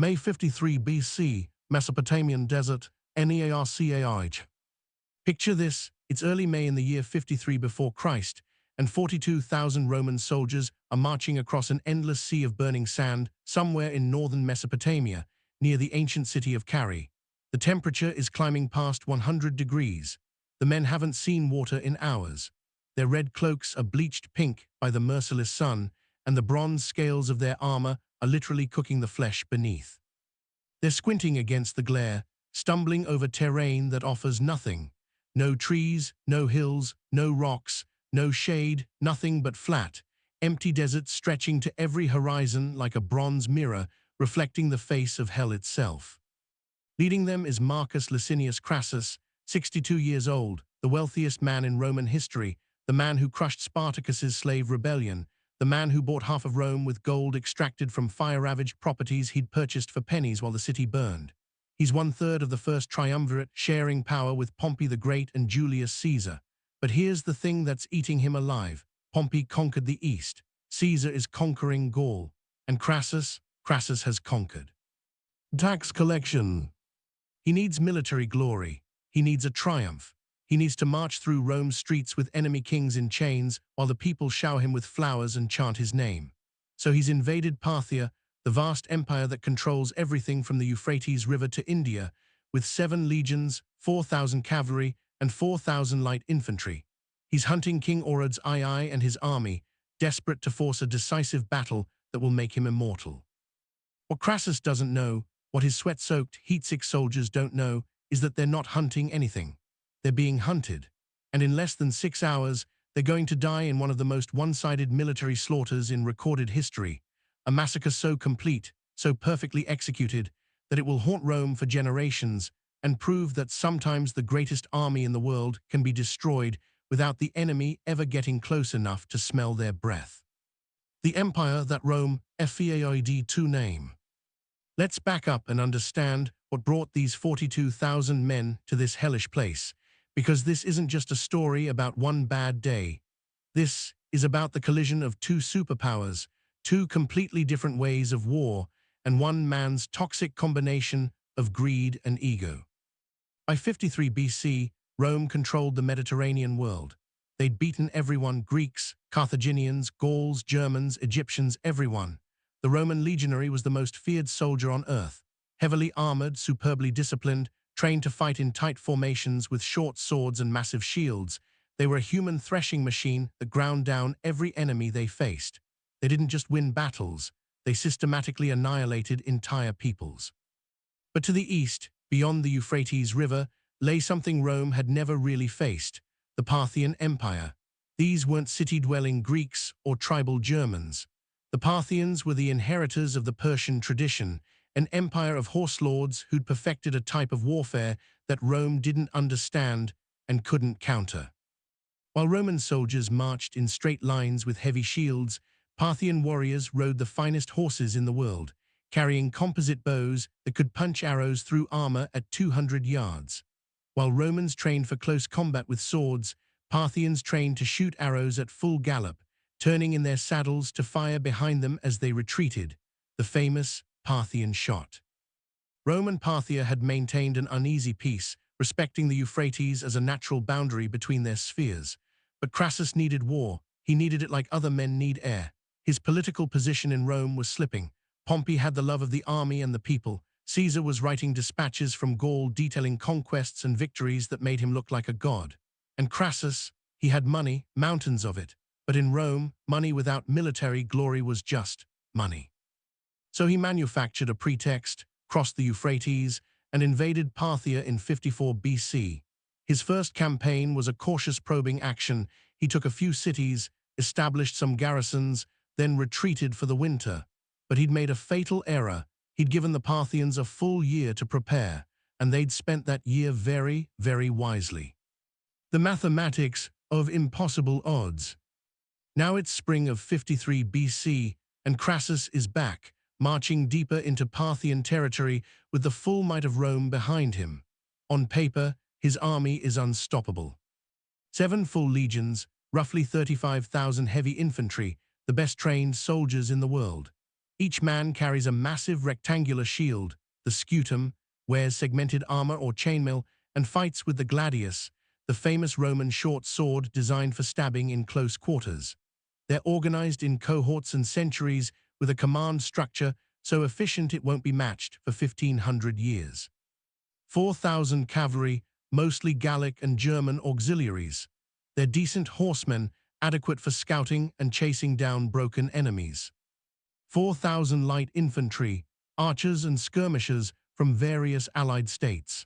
May 53 BC, Mesopotamian desert, Nearchai. Picture this, it's early May in the year 53 before Christ, and 42,000 Roman soldiers are marching across an endless sea of burning sand somewhere in northern Mesopotamia, near the ancient city of Carrhae. The temperature is climbing past 100 degrees. The men haven't seen water in hours. Their red cloaks are bleached pink by the merciless sun, and the bronze scales of their armor are literally cooking the flesh beneath. They're squinting against the glare, stumbling over terrain that offers nothing. No trees, no hills, no rocks, no shade, nothing but flat, empty deserts stretching to every horizon like a bronze mirror reflecting the face of hell itself. Leading them is Marcus Licinius Crassus, 62 years old, the wealthiest man in Roman history, the man who crushed Spartacus's slave rebellion, the man who bought half of Rome with gold extracted from fire-ravaged properties he'd purchased for pennies while the city burned. He's 1/3 of the first triumvirate, sharing power with Pompey the Great and Julius Caesar. But here's the thing that's eating him alive. Pompey conquered the East. Caesar is conquering Gaul. And Crassus has conquered. Tax collection. He needs military glory. He needs a triumph. He needs to march through Rome's streets with enemy kings in chains while the people shower him with flowers and chant his name. So he's invaded Parthia, the vast empire that controls everything from the Euphrates River to India, with 7 legions, 4,000 cavalry, and 4,000 light infantry. He's hunting King Orod's II and his army, desperate to force a decisive battle that will make him immortal. What Crassus doesn't know, what his sweat-soaked, heat-sick soldiers don't know, is that they're not hunting anything. They're being hunted, and in less than 6 hours, they're going to die in one of the most one-sided military slaughters in recorded history, a massacre so complete, so perfectly executed, that it will haunt Rome for generations and prove that sometimes the greatest army in the world can be destroyed without the enemy ever getting close enough to smell their breath. The empire that Rome feared to name. Let's back up and understand what brought these 42,000 men to this hellish place, because this isn't just a story about one bad day. This is about the collision of 2 superpowers, 2 completely different ways of war, and one man's toxic combination of greed and ego. By 53 BC, Rome controlled the Mediterranean world. They'd beaten everyone: Greeks, Carthaginians, Gauls, Germans, Egyptians, everyone. The Roman legionary was the most feared soldier on earth. Heavily armored, superbly disciplined, trained to fight in tight formations with short swords and massive shields, they were a human threshing machine that ground down every enemy they faced. They didn't just win battles, they systematically annihilated entire peoples. But to the east, beyond the Euphrates River, lay something Rome had never really faced: the Parthian Empire. These weren't city-dwelling Greeks or tribal Germans. The Parthians were the inheritors of the Persian tradition, an empire of horse lords who'd perfected a type of warfare that Rome didn't understand and couldn't counter. While Roman soldiers marched in straight lines with heavy shields, Parthian warriors rode the finest horses in the world, carrying composite bows that could punch arrows through armor at 200 yards. While Romans trained for close combat with swords, Parthians trained to shoot arrows at full gallop, turning in their saddles to fire behind them as they retreated, the famous Parthian shot. Rome and Parthia had maintained an uneasy peace, respecting the Euphrates as a natural boundary between their spheres. But Crassus needed war. He needed it like other men need air. His political position in Rome was slipping. Pompey had the love of the army and the people. Caesar was writing dispatches from Gaul detailing conquests and victories that made him look like a god. And Crassus, he had money, mountains of it. But in Rome, money without military glory was just money. So he manufactured a pretext, crossed the Euphrates, and invaded Parthia in 54 BC. His first campaign was a cautious probing action. He took a few cities, established some garrisons, then retreated for the winter. But he'd made a fatal error. He'd given the Parthians a full year to prepare, and they'd spent that year very, very wisely. The mathematics of impossible odds. Now it's spring of 53 BC, and Crassus is back, marching deeper into Parthian territory with the full might of Rome behind him. On paper, his army is unstoppable. 7 full legions, roughly 35,000 heavy infantry, the best trained soldiers in the world. Each man carries a massive rectangular shield, the scutum, wears segmented armor or chainmail, and fights with the gladius, the famous Roman short sword designed for stabbing in close quarters. They're organized in cohorts and centuries with a command structure so efficient it won't be matched for 1,500 years. 4,000 cavalry, mostly Gallic and German auxiliaries. They're decent horsemen, adequate for scouting and chasing down broken enemies. 4,000 light infantry, archers and skirmishers from various allied states.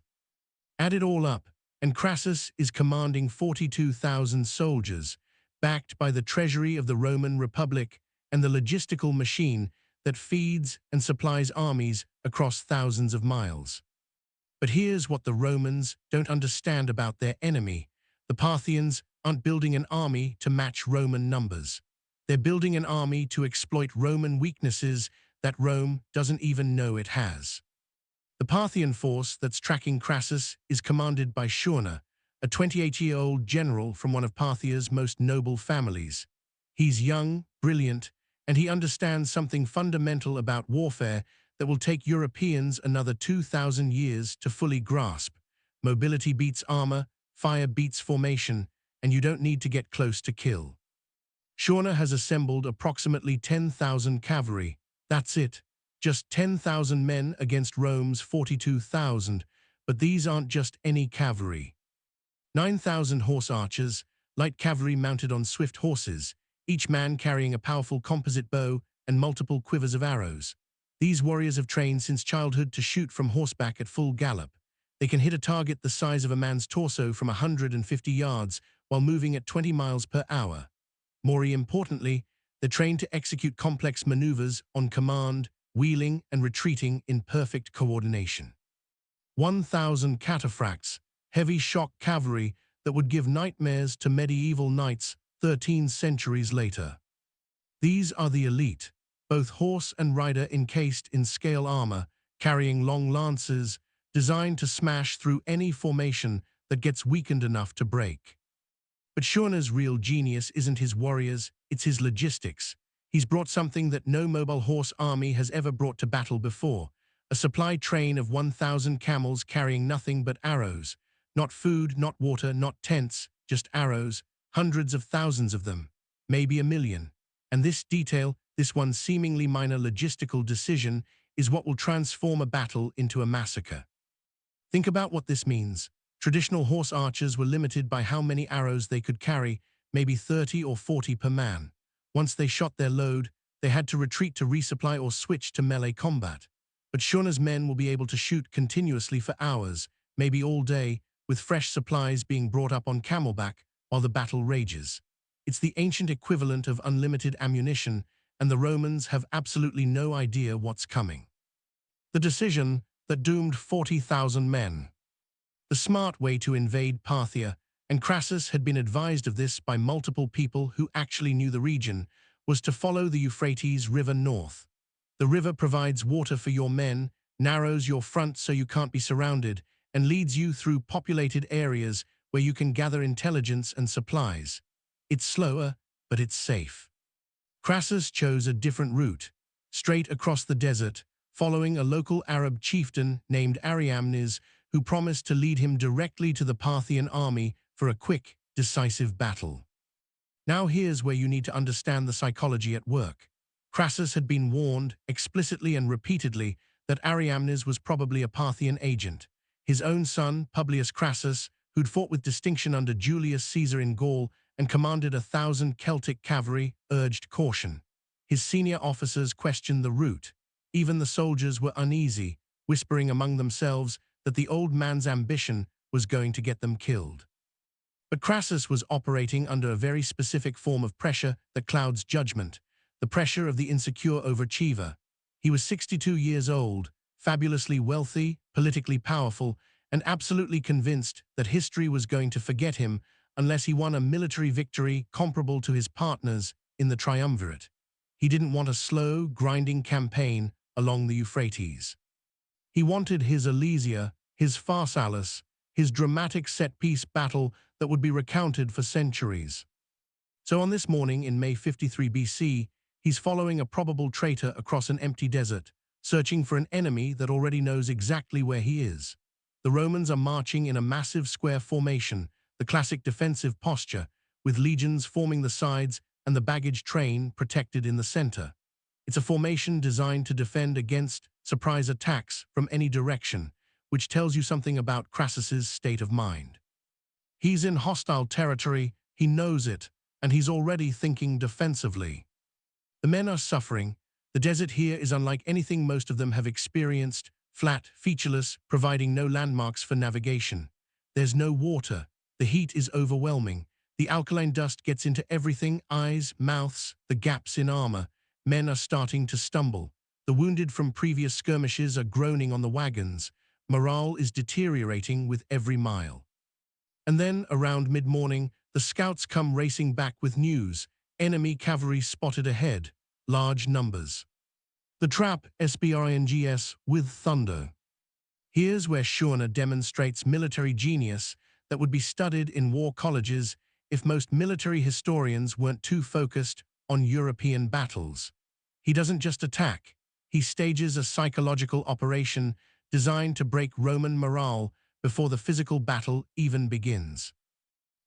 Add it all up, and Crassus is commanding 42,000 soldiers, backed by the treasury of the Roman Republic and the logistical machine that feeds and supplies armies across thousands of miles. But here's what the Romans don't understand about their enemy. The Parthians aren't building an army to match Roman numbers. They're building an army to exploit Roman weaknesses that Rome doesn't even know it has. The Parthian force that's tracking Crassus is commanded by Surena, a 28-year-old general from one of Parthia's most noble families. He's young, brilliant, and he understands something fundamental about warfare that will take Europeans another 2,000 years to fully grasp. Mobility beats armor, fire beats formation, and you don't need to get close to kill. Surena has assembled approximately 10,000 cavalry. That's it. Just 10,000 men against Rome's 42,000, but these aren't just any cavalry. 9,000 horse archers, light cavalry mounted on swift horses, each man carrying a powerful composite bow and multiple quivers of arrows. These warriors have trained since childhood to shoot from horseback at full gallop. They can hit a target the size of a man's torso from 150 yards while moving at 20 miles per hour. More importantly, they're trained to execute complex maneuvers on command, wheeling and retreating in perfect coordination. 1,000 cataphracts, heavy shock cavalry that would give nightmares to medieval knights 13 centuries later. These are the elite, both horse and rider encased in scale armor, carrying long lances, designed to smash through any formation that gets weakened enough to break. But Surena's real genius isn't his warriors, it's his logistics. He's brought something that no mobile horse army has ever brought to battle before, a supply train of 1,000 camels carrying nothing but arrows. Not food, not water, not tents, just arrows, hundreds of thousands of them, maybe 1 million. And this detail, this one seemingly minor logistical decision, is what will transform a battle into a massacre. Think about what this means. Traditional horse archers were limited by how many arrows they could carry, maybe 30 or 40 per man. Once they shot their load, they had to retreat to resupply or switch to melee combat. But Surena's men will be able to shoot continuously for hours, maybe all day, with fresh supplies being brought up on camelback while the battle rages. It's the ancient equivalent of unlimited ammunition, and the Romans have absolutely no idea what's coming. The decision that doomed 40,000 men. The smart way to invade Parthia, and Crassus had been advised of this by multiple people who actually knew the region, was to follow the Euphrates River north. The river provides water for your men, narrows your front so you can't be surrounded, and leads you through populated areas where you can gather intelligence and supplies. It's slower, but it's safe. Crassus chose a different route, straight across the desert, following a local Arab chieftain named Ariamnes, who promised to lead him directly to the Parthian army for a quick, decisive battle. Now here's where you need to understand the psychology at work. Crassus had been warned, explicitly and repeatedly, that Ariamnes was probably a Parthian agent. His own son, Publius Crassus, who'd fought with distinction under Julius Caesar in Gaul and commanded 1,000 Celtic cavalry, urged caution. His senior officers questioned the route. Even the soldiers were uneasy, whispering among themselves that the old man's ambition was going to get them killed. But Crassus was operating under a very specific form of pressure that clouds judgment, the pressure of the insecure overachiever. He was 62 years old, fabulously wealthy, politically powerful, and absolutely convinced that history was going to forget him unless he won a military victory comparable to his partners in the triumvirate. He didn't want a slow, grinding campaign along the Euphrates. He wanted his Alesia, his Pharsalus, his dramatic set-piece battle that would be recounted for centuries. So on this morning in May 53 BC, He's following a probable traitor across an empty desert, searching for an enemy that already knows exactly where he is. The Romans are marching in a massive square formation, the classic defensive posture, with legions forming the sides and the baggage train protected in the center. It's a formation designed to defend against surprise attacks from any direction, which tells you something about Crassus's state of mind. He's in hostile territory, he knows it, and he's already thinking defensively. The men are suffering. The desert here is unlike anything most of them have experienced, flat, featureless, providing no landmarks for navigation. There's no water. The heat is overwhelming. The alkaline dust gets into everything, eyes, mouths, the gaps in armor. Men are starting to stumble. The wounded from previous skirmishes are groaning on the wagons. Morale is deteriorating with every mile. And then, around mid-morning, the scouts come racing back with news. Enemy cavalry spotted ahead. Large numbers. The trap SBRNGS with thunder. Here's where Surena demonstrates military genius that would be studied in war colleges if most military historians weren't too focused on European battles. He doesn't just attack. He stages a psychological operation designed to break Roman morale before the physical battle even begins.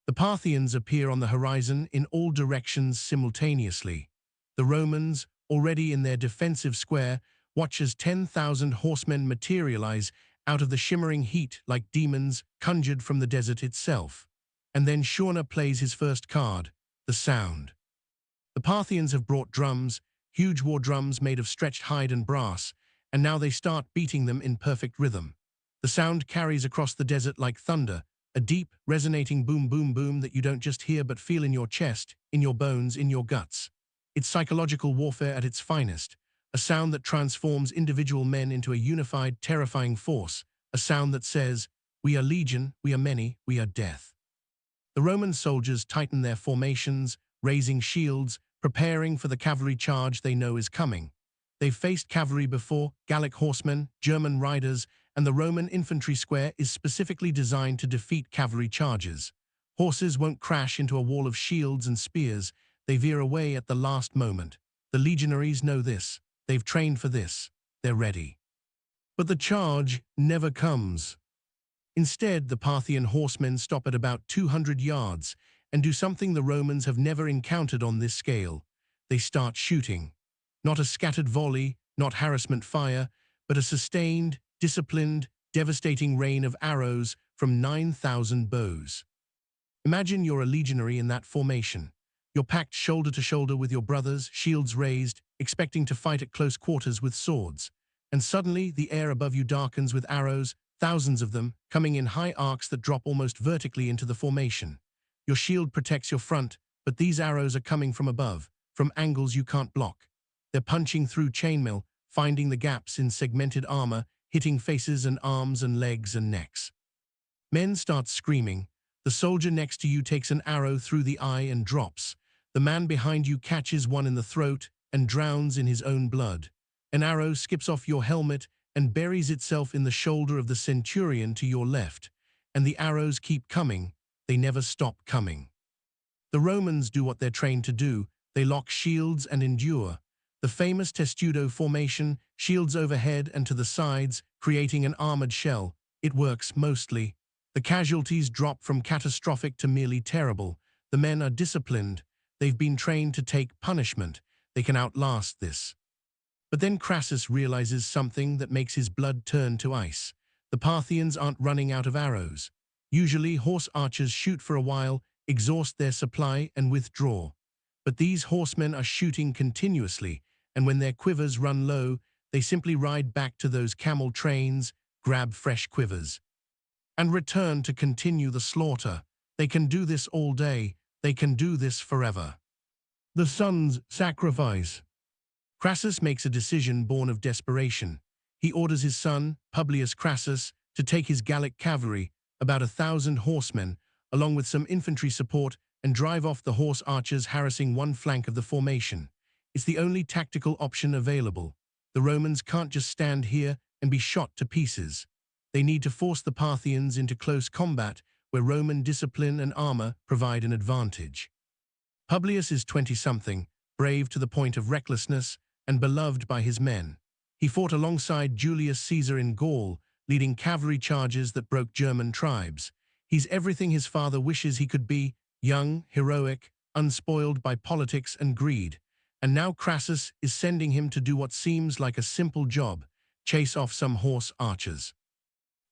The Parthians appear on the horizon in all directions simultaneously. The Romans, already in their defensive square, watch as 10,000 horsemen materialize out of the shimmering heat like demons conjured from the desert itself. And then Surena plays his first card, the sound. The Parthians have brought drums, huge war drums made of stretched hide and brass, and now they start beating them in perfect rhythm. The sound carries across the desert like thunder, a deep, resonating boom boom boom that you don't just hear but feel in your chest, in your bones, in your guts. It's psychological warfare at its finest, a sound that transforms individual men into a unified, terrifying force, a sound that says, "We are legion, we are many, we are death." The Roman soldiers tighten their formations, raising shields, preparing for the cavalry charge they know is coming. They've faced cavalry before, Gallic horsemen, German riders, and the Roman infantry square is specifically designed to defeat cavalry charges. Horses won't crash into a wall of shields and spears. They veer away at the last moment. The legionaries know this. They've trained for this. They're ready. But the charge never comes. Instead, the Parthian horsemen stop at about 200 yards and do something the Romans have never encountered on this scale. They start shooting. Not a scattered volley, not harassment fire, but a sustained, disciplined, devastating rain of arrows from 9,000 bows. Imagine you're a legionary in that formation. You're packed shoulder to shoulder with your brothers, shields raised, expecting to fight at close quarters with swords. And suddenly, the air above you darkens with arrows, thousands of them, coming in high arcs that drop almost vertically into the formation. Your shield protects your front, but these arrows are coming from above, from angles you can't block. They're punching through chainmail, finding the gaps in segmented armor, hitting faces and arms and legs and necks. Men start screaming. The soldier next to you takes an arrow through the eye and drops. The man behind you catches one in the throat and drowns in his own blood. An arrow skips off your helmet and buries itself in the shoulder of the centurion to your left. And the arrows keep coming. They never stop coming. The Romans do what they're trained to do. They lock shields and endure. The famous testudo formation, shields overhead and to the sides, creating an armored shell. It works mostly. The casualties drop from catastrophic to merely terrible. The men are disciplined. They've been trained to take punishment. They can outlast this. But then Crassus realizes something that makes his blood turn to ice. The Parthians aren't running out of arrows. Usually, horse archers shoot for a while, exhaust their supply, and withdraw. But these horsemen are shooting continuously, and when their quivers run low, they simply ride back to those camel trains, grab fresh quivers, and return to continue the slaughter. They can do this all day. They can do this forever. The son's sacrifice. Crassus makes a decision born of desperation. He orders his son, Publius Crassus, to take his Gallic cavalry, about 1,000 horsemen, along with some infantry support, and drive off the horse archers harassing one flank of the formation. It's the only tactical option available. The Romans can't just stand here and be shot to pieces. They need to force the Parthians into close combat, where Roman discipline and armor provide an advantage. Publius is 20-something, brave to the point of recklessness and beloved by his men. He fought alongside Julius Caesar in Gaul, leading cavalry charges that broke German tribes. He's everything his father wishes he could be: young, heroic, unspoiled by politics and greed. And now Crassus is sending him to do what seems like a simple job: chase off some horse archers.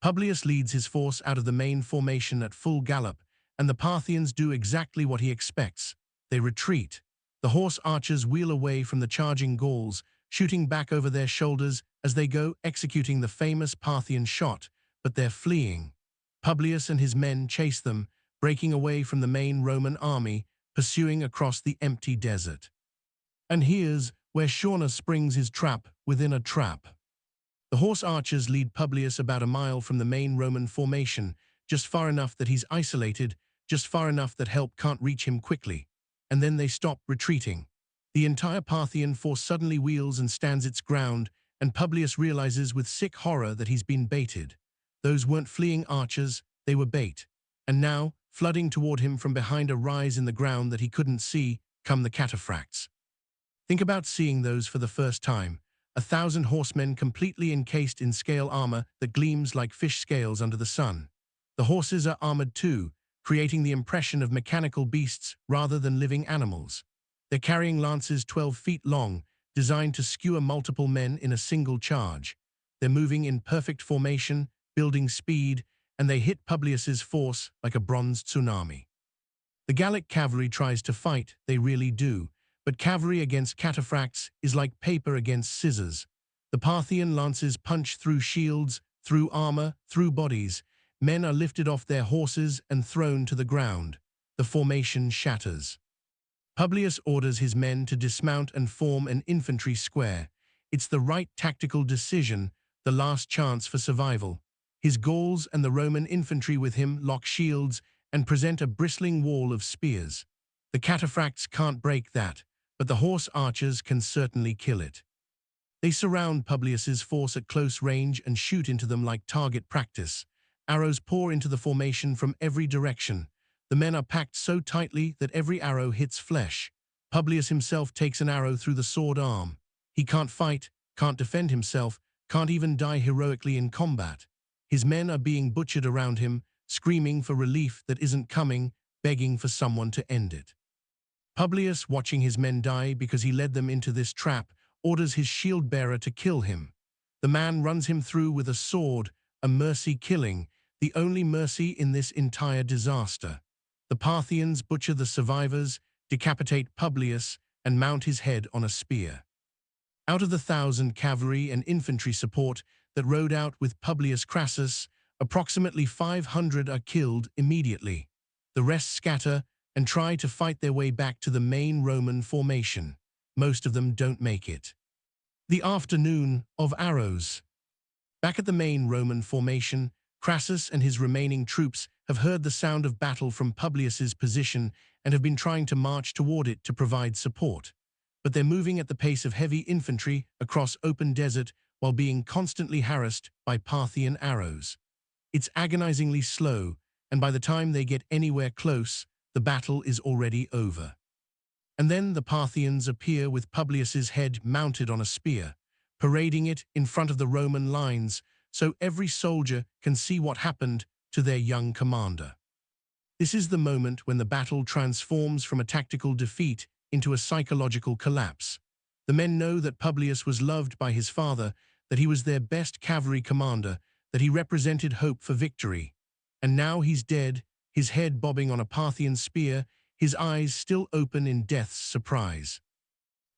Publius leads his force out of the main formation at full gallop, and the Parthians do exactly what he expects. They retreat. The horse archers wheel away from the charging Gauls, shooting back over their shoulders as they go, executing the famous Parthian shot, but they're fleeing. Publius and his men chase them, breaking away from the main Roman army, pursuing across the empty desert. And here's where Surena springs his trap within a trap. The horse archers lead Publius about a mile from the main Roman formation, just far enough that he's isolated, just far enough that help can't reach him quickly. And then they stop retreating. The entire Parthian force suddenly wheels and stands its ground, and Publius realizes with sick horror that he's been baited. Those weren't fleeing archers, they were bait. And now, flooding toward him from behind a rise in the ground that he couldn't see, come the Cataphracts. Think about seeing those for the first time. 1,000 horsemen completely encased in scale armor that gleams like fish scales under the sun. The horses are armored too, creating the impression of mechanical beasts rather than living animals. They're carrying lances 12 feet long, designed to skewer multiple men in a single charge. They're moving in perfect formation, building speed, and they hit Publius's force like a bronze tsunami. The Gallic cavalry tries to fight, they really do, but cavalry against cataphracts is like paper against scissors. The Parthian lances punch through shields, through armor, through bodies. Men are lifted off their horses and thrown to the ground. The formation shatters. Publius orders his men to dismount and form an infantry square. It's the right tactical decision, the last chance for survival. His Gauls and the Roman infantry with him lock shields and present a bristling wall of spears. The cataphracts can't break that, but the horse archers can certainly kill it. They surround Publius's force at close range and shoot into them like target practice. Arrows pour into the formation from every direction. The men are packed so tightly that every arrow hits flesh. Publius himself takes an arrow through the sword arm. He can't fight, can't defend himself, can't even die heroically in combat. His men are being butchered around him, screaming for relief that isn't coming, begging for someone to end it. Publius, watching his men die because he led them into this trap, orders his shield-bearer to kill him. The man runs him through with a sword, a mercy killing, the only mercy in this entire disaster. The Parthians butcher the survivors, decapitate Publius, and mount his head on a spear. Out of the 1,000 cavalry and infantry support that rode out with Publius Crassus, approximately 500 are killed immediately. The rest scatter and try to fight their way back to the main Roman formation. Most of them don't make it. The afternoon of arrows. Back at the main Roman formation, Crassus and his remaining troops have heard the sound of battle from Publius's position and have been trying to march toward it to provide support. But they're moving at the pace of heavy infantry across open desert while being constantly harassed by Parthian arrows. It's agonizingly slow, and by the time they get anywhere close, the battle is already over. And then the Parthians appear with Publius's head mounted on a spear, parading it in front of the Roman lines so every soldier can see what happened to their young commander. This is the moment when the battle transforms from a tactical defeat into a psychological collapse. The men know that Publius was loved by his father, that he was their best cavalry commander, that he represented hope for victory. And now he's dead, his head bobbing on a Parthian spear, his eyes still open in death's surprise.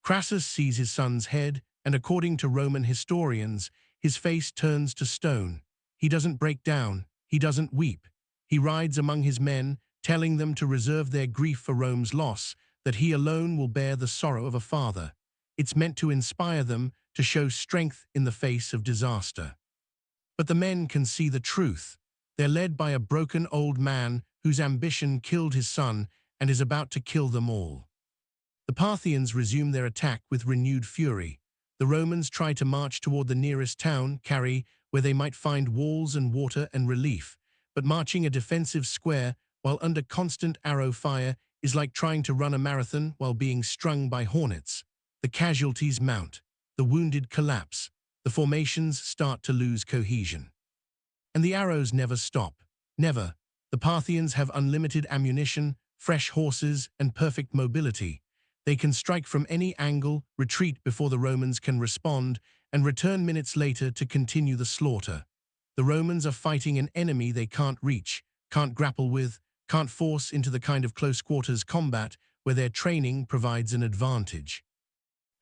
Crassus sees his son's head, and according to Roman historians, his face turns to stone. He doesn't break down, he doesn't weep. He rides among his men, telling them to reserve their grief for Rome's loss, that he alone will bear the sorrow of a father. It's meant to inspire them, to show strength in the face of disaster. But the men can see the truth. They're led by a broken old man whose ambition killed his son and is about to kill them all. The Parthians resume their attack with renewed fury. The Romans try to march toward the nearest town, Carrhae, where they might find walls and water and relief, but marching a defensive square while under constant arrow fire is like trying to run a marathon while being strung by hornets. The casualties mount, the wounded collapse, the formations start to lose cohesion. And the arrows never stop. Never. The Parthians have unlimited ammunition, fresh horses, and perfect mobility. They can strike from any angle, retreat before the Romans can respond, and return minutes later to continue the slaughter. The Romans are fighting an enemy they can't reach, can't grapple with, can't force into the kind of close-quarters combat where their training provides an advantage.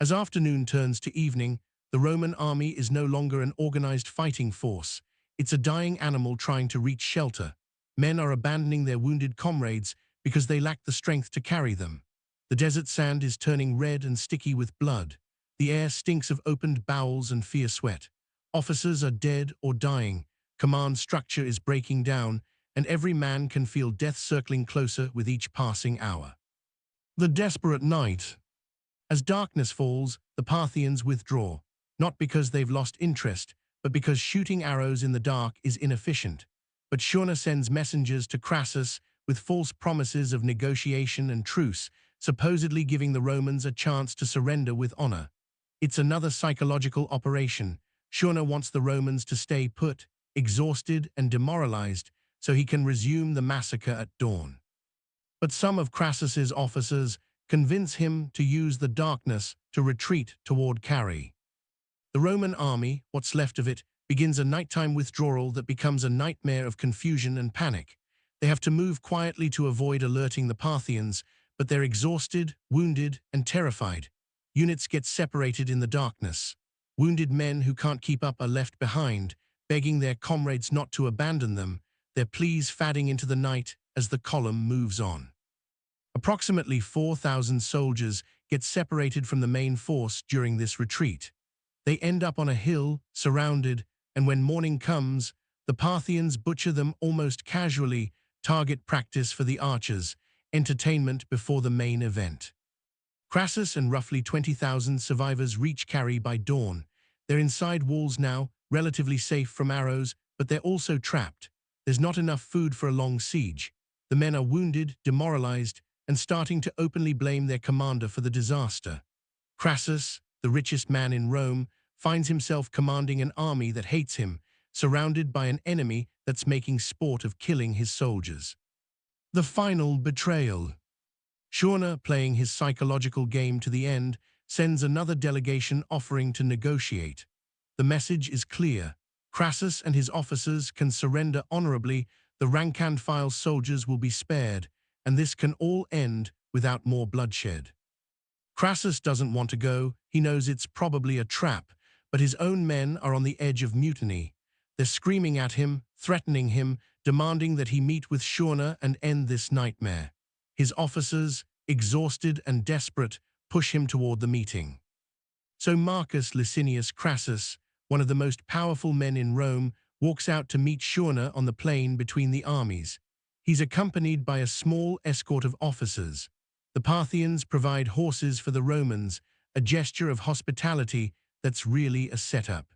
As afternoon turns to evening, the Roman army is no longer an organized fighting force. It's a dying animal trying to reach shelter. Men are abandoning their wounded comrades because they lack the strength to carry them. The desert sand is turning red and sticky with blood. The air stinks of opened bowels and fierce sweat. Officers are dead or dying. Command structure is breaking down, and every man can feel death circling closer with each passing hour. The desperate night. As darkness falls, the Parthians withdraw, not because they've lost interest, but because shooting arrows in the dark is inefficient. But Surena sends messengers to Crassus with false promises of negotiation and truce, supposedly giving the Romans a chance to surrender with honor. It's another psychological operation. Surena wants the Romans to stay put, exhausted and demoralized, so he can resume the massacre at dawn. But some of Crassus's officers convince him to use the darkness to retreat toward Carrhae. The Roman army, what's left of it, begins a nighttime withdrawal that becomes a nightmare of confusion and panic. They have to move quietly to avoid alerting the Parthians, but they're exhausted, wounded, and terrified. Units get separated in the darkness. Wounded men who can't keep up are left behind, begging their comrades not to abandon them, their pleas fading into the night as the column moves on. Approximately 4,000 soldiers get separated from the main force during this retreat. They end up on a hill, surrounded, and when morning comes, the Parthians butcher them almost casually, target practice for the archers, entertainment before the main event. Crassus and roughly 20,000 survivors reach Carrhae by dawn. They're inside walls now, relatively safe from arrows, but they're also trapped. There's not enough food for a long siege. The men are wounded, demoralized, and starting to openly blame their commander for the disaster. Crassus, the richest man in Rome, finds himself commanding an army that hates him, surrounded by an enemy that's making sport of killing his soldiers. The final betrayal. Surena, playing his psychological game to the end, sends another delegation offering to negotiate. The message is clear. Crassus and his officers can surrender honorably, the rank-and-file soldiers will be spared, and this can all end without more bloodshed. Crassus doesn't want to go, he knows it's probably a trap, but his own men are on the edge of mutiny. They're screaming at him, threatening him, demanding that he meet with Surena and end this nightmare. His officers, exhausted and desperate, push him toward the meeting. So Marcus Licinius Crassus, one of the most powerful men in Rome, walks out to meet Surena on the plain between the armies. He's accompanied by a small escort of officers. The Parthians provide horses for the Romans, a gesture of hospitality that's really a setup.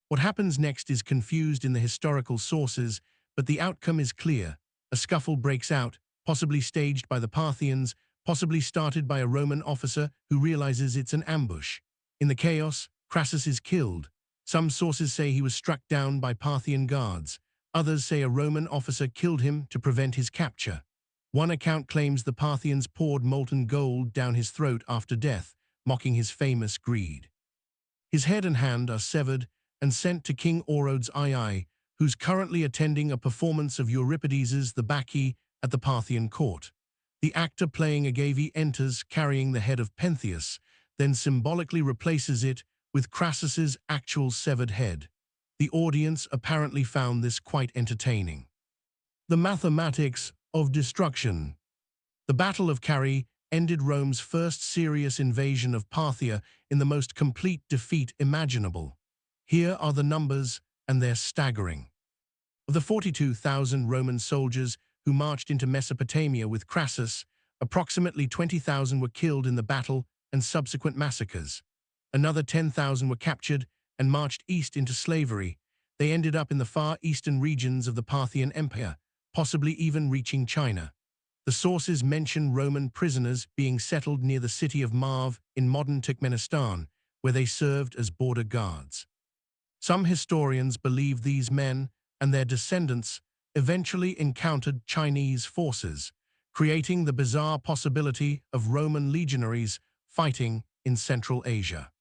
What happens next is confused in the historical sources, but the outcome is clear. A scuffle breaks out, possibly staged by the Parthians, possibly started by a Roman officer who realizes it's an ambush. In the chaos, Crassus is killed. Some sources say he was struck down by Parthian guards. Others say a Roman officer killed him to prevent his capture. One account claims the Parthians poured molten gold down his throat after death, mocking his famous greed. His head and hand are severed and sent to King Orodes II, who's currently attending a performance of Euphrates' The Bacchae at the Parthian court. The actor playing Agave enters carrying the head of Pentheus, then symbolically replaces it with Crassus's actual severed head. The audience apparently found this quite entertaining. The mathematics of destruction. The Battle of Carrhae ended Rome's first serious invasion of Parthia in the most complete defeat imaginable. Here are the numbers, and they're staggering. Of the 42,000 Roman soldiers who marched into Mesopotamia with Crassus, approximately 20,000 were killed in the battle and subsequent massacres. Another 10,000 were captured and marched east into slavery. They ended up in the far eastern regions of the Parthian Empire, possibly even reaching China. The sources mention Roman prisoners being settled near the city of Marv in modern Turkmenistan, where they served as border guards. Some historians believe these men and their descendants eventually encountered Chinese forces, creating the bizarre possibility of Roman legionaries fighting in Central Asia.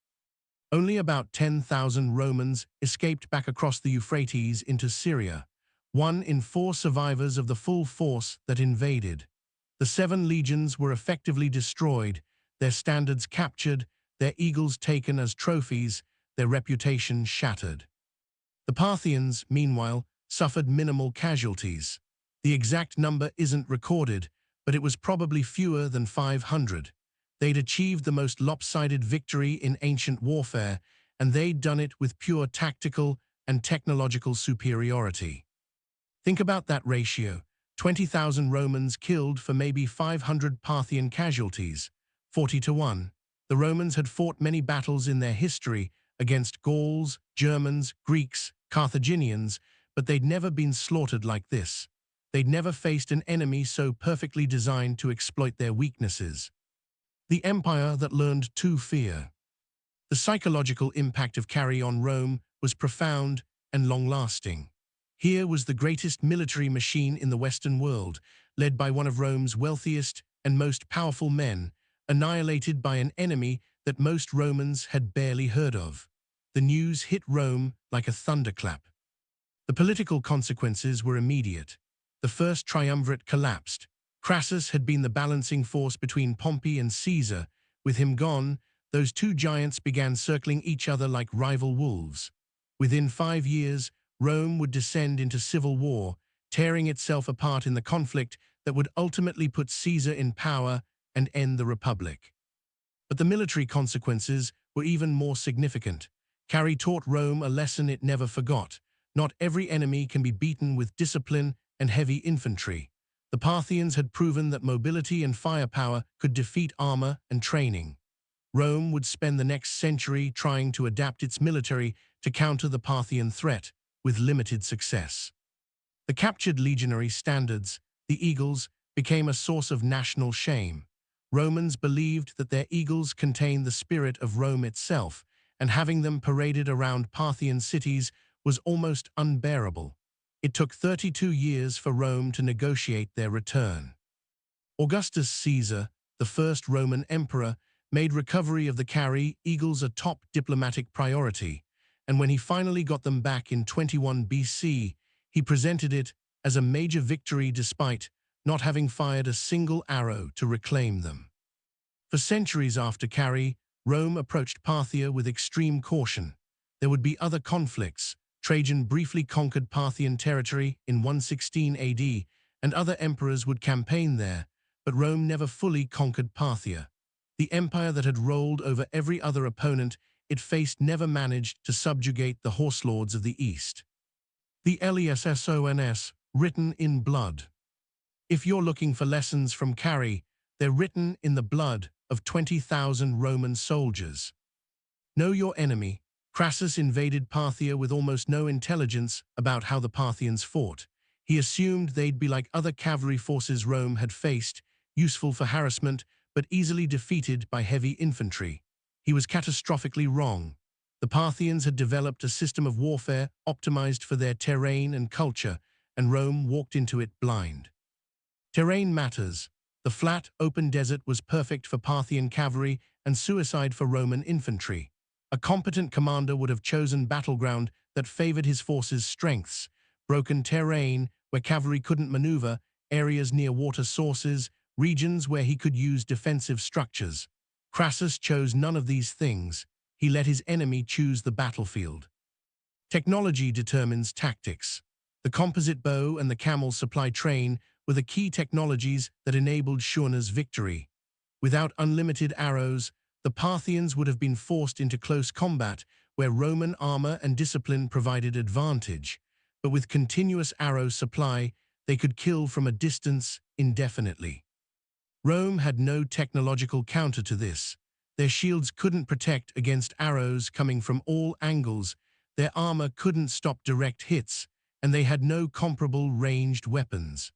Only about 10,000 Romans escaped back across the Euphrates into Syria, 1 in 4 survivors of the full force that invaded. The 7 legions were effectively destroyed, their standards captured, their eagles taken as trophies, their reputation shattered. The Parthians, meanwhile, suffered minimal casualties. The exact number isn't recorded, but it was probably fewer than 500. They'd achieved the most lopsided victory in ancient warfare, and they'd done it with pure tactical and technological superiority. Think about that ratio: 20,000 Romans killed for maybe 500 Parthian casualties, 40 to 1. The Romans had fought many battles in their history against Gauls, Germans, Greeks, Carthaginians, but they'd never been slaughtered like this. They'd never faced an enemy so perfectly designed to exploit their weaknesses. The empire that learned to fear. The psychological impact of Carrhae on Rome was profound and long-lasting. Here was the greatest military machine in the Western world, led by one of Rome's wealthiest and most powerful men, annihilated by an enemy that most Romans had barely heard of. The news hit Rome like a thunderclap. The political consequences were immediate. The first triumvirate collapsed. Crassus had been the balancing force between Pompey and Caesar. With him gone, those two giants began circling each other like rival wolves. Within 5 years, Rome would descend into civil war, tearing itself apart in the conflict that would ultimately put Caesar in power and end the Republic. But the military consequences were even more significant. Carrhae taught Rome a lesson it never forgot. Not every enemy can be beaten with discipline and heavy infantry. The Parthians had proven that mobility and firepower could defeat armor and training. Rome would spend the next century trying to adapt its military to counter the Parthian threat, with limited success. The captured legionary standards, the eagles, became a source of national shame. Romans believed that their eagles contained the spirit of Rome itself, and having them paraded around Parthian cities was almost unbearable. It took 32 years for Rome to negotiate their return. Augustus Caesar, the first Roman emperor, made recovery of the Carrhae eagles a top diplomatic priority, and when he finally got them back in 21 BC, he presented it as a major victory despite not having fired a single arrow to reclaim them. For centuries after Carrhae, Rome approached Parthia with extreme caution. There would be other conflicts. Trajan briefly conquered Parthian territory in 116 AD, and other emperors would campaign there, but Rome never fully conquered Parthia. The empire that had rolled over every other opponent it faced never managed to subjugate the horse lords of the East. The Lessons, written in blood. If you're looking for lessons from Carrhae, they're written in the blood of 20,000 Roman soldiers. Know your enemy. Crassus invaded Parthia with almost no intelligence about how the Parthians fought. He assumed they'd be like other cavalry forces Rome had faced, useful for harassment, but easily defeated by heavy infantry. He was catastrophically wrong. The Parthians had developed a system of warfare optimized for their terrain and culture, and Rome walked into it blind. Terrain matters. The flat, open desert was perfect for Parthian cavalry and suicide for Roman infantry. A competent commander would have chosen battleground that favored his forces' strengths: broken terrain where cavalry couldn't maneuver, areas near water sources, regions where he could use defensive structures. Crassus chose none of these things. He let his enemy choose the battlefield. Technology determines tactics. The composite bow and the camel supply train were the key technologies that enabled Surena's victory. Without unlimited arrows, the Parthians would have been forced into close combat where Roman armor and discipline provided advantage, but with continuous arrow supply, they could kill from a distance indefinitely. Rome had no technological counter to this. Their shields couldn't protect against arrows coming from all angles, their armor couldn't stop direct hits, and they had no comparable ranged weapons.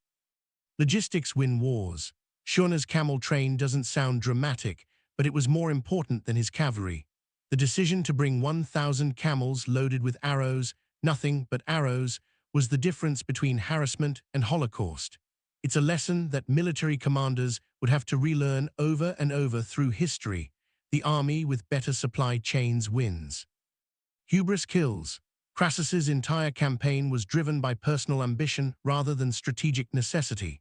Logistics win wars. Surena's camel train doesn't sound dramatic, but it was more important than his cavalry. The decision to bring 1,000 camels loaded with arrows, nothing but arrows, was the difference between harassment and holocaust. It's a lesson that military commanders would have to relearn over and over through history. The army with better supply chains wins. Hubris kills. Crassus's entire campaign was driven by personal ambition rather than strategic necessity.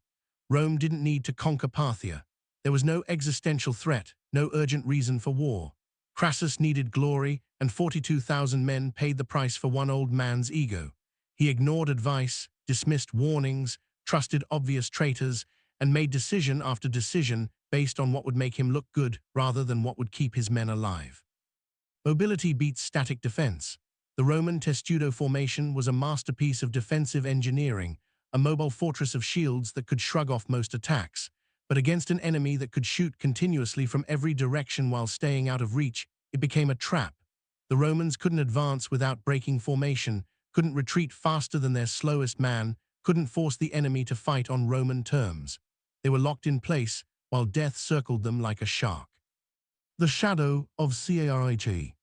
Rome didn't need to conquer Parthia. There was no existential threat, no urgent reason for war. Crassus needed glory, and 42,000 men paid the price for one old man's ego. He ignored advice, dismissed warnings, trusted obvious traitors, and made decision after decision based on what would make him look good rather than what would keep his men alive. Mobility beats static defense. The Roman testudo formation was a masterpiece of defensive engineering, a mobile fortress of shields that could shrug off most attacks. But against an enemy that could shoot continuously from every direction while staying out of reach, it became a trap. The Romans couldn't advance without breaking formation, couldn't retreat faster than their slowest man, couldn't force the enemy to fight on Roman terms. They were locked in place, while death circled them like a shark. The shadow of Carrhae.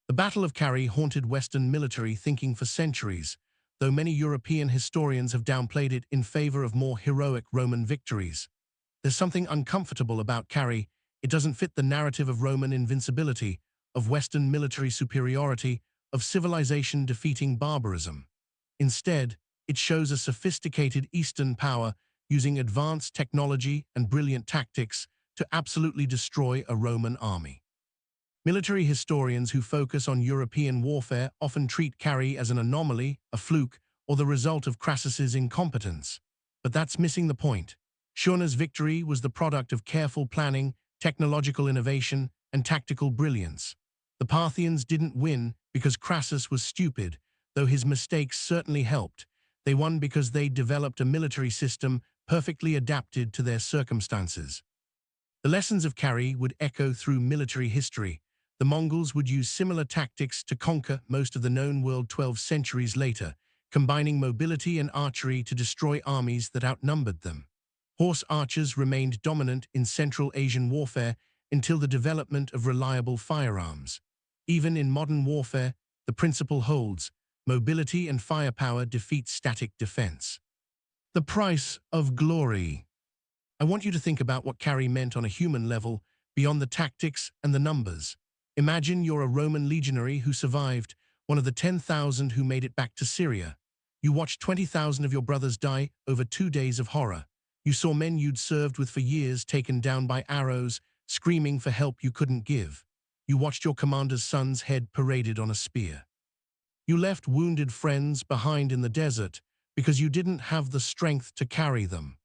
The Battle of Carrhae haunted Western military thinking for centuries, though many European historians have downplayed it in favor of more heroic Roman victories. There's something uncomfortable about Carrhae. It doesn't fit the narrative of Roman invincibility, of Western military superiority, of civilization defeating barbarism. Instead, it shows a sophisticated Eastern power using advanced technology and brilliant tactics to absolutely destroy a Roman army. Military historians who focus on European warfare often treat Carrhae as an anomaly, a fluke, or the result of Crassus's incompetence. But that's missing the point. Surena's victory was the product of careful planning, technological innovation, and tactical brilliance. The Parthians didn't win because Crassus was stupid, though his mistakes certainly helped. They won because they developed a military system perfectly adapted to their circumstances. The lessons of Carrhae would echo through military history. The Mongols would use similar tactics to conquer most of the known world 12 centuries later, combining mobility and archery to destroy armies that outnumbered them. Horse archers remained dominant in Central Asian warfare until the development of reliable firearms. Even in modern warfare, the principle holds: mobility and firepower defeat static defense. The price of glory. I want you to think about what Carrhae meant on a human level, beyond the tactics and the numbers. Imagine you're a Roman legionary who survived, one of the 10,000 who made it back to Syria. You watched 20,000 of your brothers die over 2 days of horror. You saw men you'd served with for years taken down by arrows, screaming for help you couldn't give. You watched your commander's son's head paraded on a spear. You left wounded friends behind in the desert because you didn't have the strength to carry them.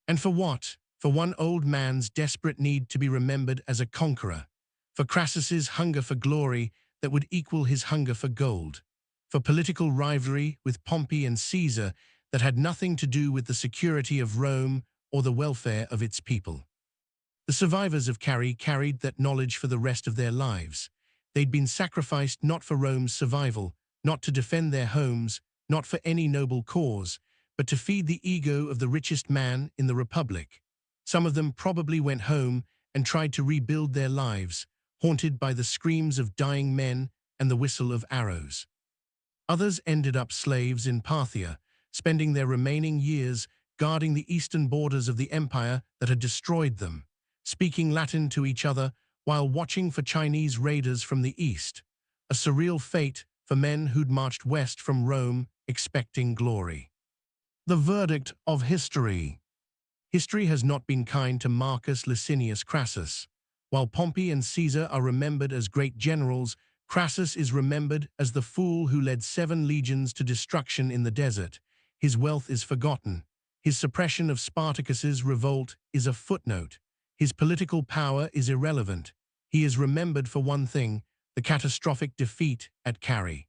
And for what? For one old man's desperate need to be remembered as a conqueror. For Crassus's hunger for glory that would equal his hunger for gold. For political rivalry with Pompey and Caesar that had nothing to do with the security of Rome or the welfare of its people. The survivors of Carrhae carried that knowledge for the rest of their lives. They'd been sacrificed not for Rome's survival, not to defend their homes, not for any noble cause, but to feed the ego of the richest man in the Republic. Some of them probably went home and tried to rebuild their lives, haunted by the screams of dying men and the whistle of arrows. Others ended up slaves in Parthia, spending their remaining years guarding the eastern borders of the empire that had destroyed them, speaking Latin to each other while watching for Chinese raiders from the east, a surreal fate for men who'd marched west from Rome expecting glory. The verdict of history. History has not been kind to Marcus Licinius Crassus. While Pompey and Caesar are remembered as great generals, Crassus is remembered as the fool who led 7 legions to destruction in the desert. His wealth is forgotten. His suppression of Spartacus's revolt is a footnote. His political power is irrelevant. He is remembered for one thing: the catastrophic defeat at Carrhae.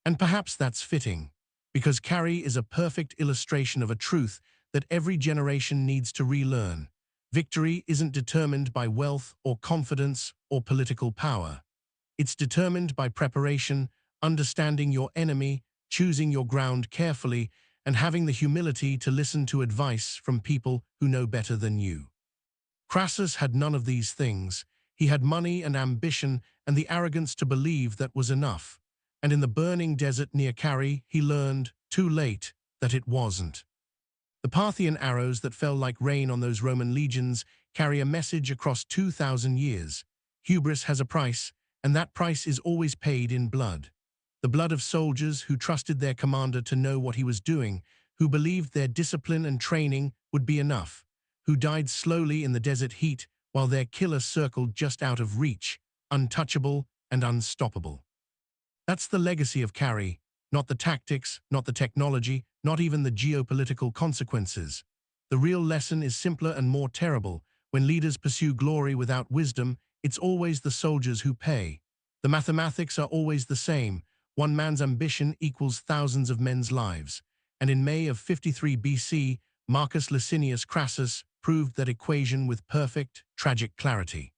And perhaps that's fitting, because Carrhae is a perfect illustration of a truth that every generation needs to relearn. Victory isn't determined by wealth or confidence or political power. It's determined by preparation, understanding your enemy, choosing your ground carefully, and having the humility to listen to advice from people who know better than you. Crassus had none of these things. He had money and ambition and the arrogance to believe that was enough. And in the burning desert near Carrhae, he learned, too late, that it wasn't. The Parthian arrows that fell like rain on those Roman legions carry a message across 2,000 years. Hubris has a price, and that price is always paid in blood. The blood of soldiers who trusted their commander to know what he was doing, who believed their discipline and training would be enough, who died slowly in the desert heat while their killer circled just out of reach, untouchable and unstoppable. That's the legacy of Carrhae, not the tactics, not the technology, not even the geopolitical consequences. The real lesson is simpler and more terrible. When leaders pursue glory without wisdom, it's always the soldiers who pay. The mathematics are always the same. One man's ambition equals thousands of men's lives. And in May of 53 BC, Marcus Licinius Crassus proved that equation with perfect, tragic clarity.